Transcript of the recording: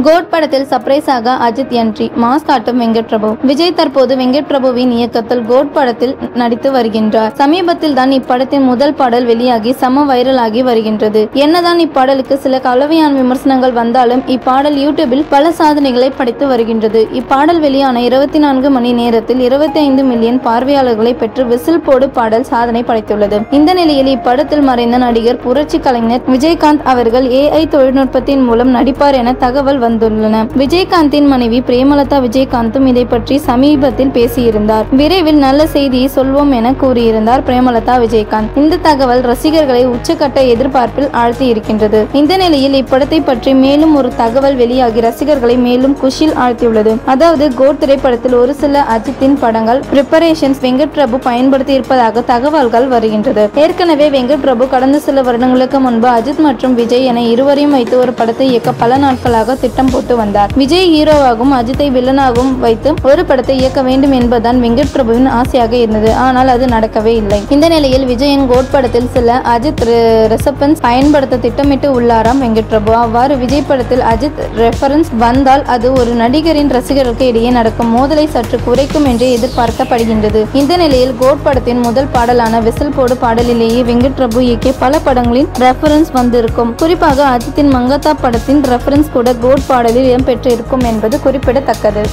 Code படத்தில் சர்ப்ரைஸாக Ajith entry, mass காட்டும் வெங்கட் பிரபு. விஜய் தற்போது வெங்கட் பிரபுவின் இயக்கத்தில் கோட் படத்தில் நடித்து வருகின்றார். சமீபத்தில் தான் இப்படத்தின் முதல் பாடல் வெளியாகி செம வைரல் ஆகி வருகின்றது. என்னதான் இப்பாடலுக்கு சில கலவையான விமர்சனங்கள் வந்தாலும் இப்பாடல் யூடியூபில் பல சாதனைகளை படைத்து வருகின்றது. இப்பாடல் வெளியான 24 மணி நேரத்தில் 25 மில்லியன் பார்வையாளர்களை பெற்று விசில் போடு பாடல் சாதனை படைத்துள்ளது. இந்த நிலையில் இப்படத்தில் மறைந்த நடிகர் புரட்சி கலைஞர் விஜயகாந்த் அவர்கள் AI தொழில்நுட்பத்தின் மூலம் நடிப்பார் என தகவல் வந்துள்ளன. விஜயகாந்தின் மனைவி பிரேமலதா விஜயகாந்தும் இதை பற்றி சமீபத்தில் பேசியிருந்தார். விரைவில் நல்ல செய்தியை சொல்வோம் என கூறியிருந்தார் பிரேமலதா விஜயகாந்த். இந்த தகவல் ரசிகர்களை உச்சக்கட்ட எதிர்பார்ப்பில் ஆழ்த்தி இருக்கின்றது. இந்த நிலையில் இப்படத்தை பற்றி மேலும் ஒரு தகவல் வெளியாகி ரசிகர்களை மேலும் குஷியில் ஆழ்த்தியுள்ளது. அதாவது கோட் திரைப்படத்தில் ஒரு சில அஜித்தின் படங்கள் பிரிப்பரேஷன்ஸ் வெங்கட் பிரபு பயன்படுத்தி இருப்பதாக தகவல்கள் வருகின்றது. ஏற்கனவே வெங்கட் பிரபு கடந்த சில வருடங்களுக்கு முன்பு அஜித் மற்றும் விஜய் என இருவரையும் வைத்து ஒரு படத்தை இயக்க பல நாட்களாக திட்டம் போட்டு வந்தார். விஜய் ஹீரோவாகவும் அஜித்தை வில்லனாகவும் வைத்து ஒரு படத்தை இயக்க வேண்டும் என்பதுதான் வெங்கட் பிரபுவின் ஆசையாக இருந்தது. ஆனால் அது நடக்கவே இல்லை. இந்த நிலையில் விஜயின் கோட் படத்தில் சில அஜித் ரெஃபரன்ஸ் பயன்படுத்த திட்டமிட்டு உள்ளாராம் வெங்கட் பிரபு. அவ்வாறு விஜய் படத்தில் அஜித் ரெஃபரன்ஸ் வந்தால் அது ஒரு நடிகரின் ரசிகர்களுக்கு இடையே நடக்கும் மோதலை சற்று குறைக்கும் என்று எதிர்பார்க்கப்படுகின்றது. இந்த நிலையில் கோட் படத்தின் முதல் பாடலான விசில் போடு பாடலிலேயே வெங்கட் பிரபு இயக்கிய பல படங்களின் ரெஃபரன்ஸ் வந்திருக்கும். குறிப்பாக அஜித்தின் மங்காத்தா படத்தின் ரெஃபரன்ஸ் கூட கோட் பாடலில் இடம்பெற்றிருக்கும் என்பது குறிப்பிடத்தக்கது.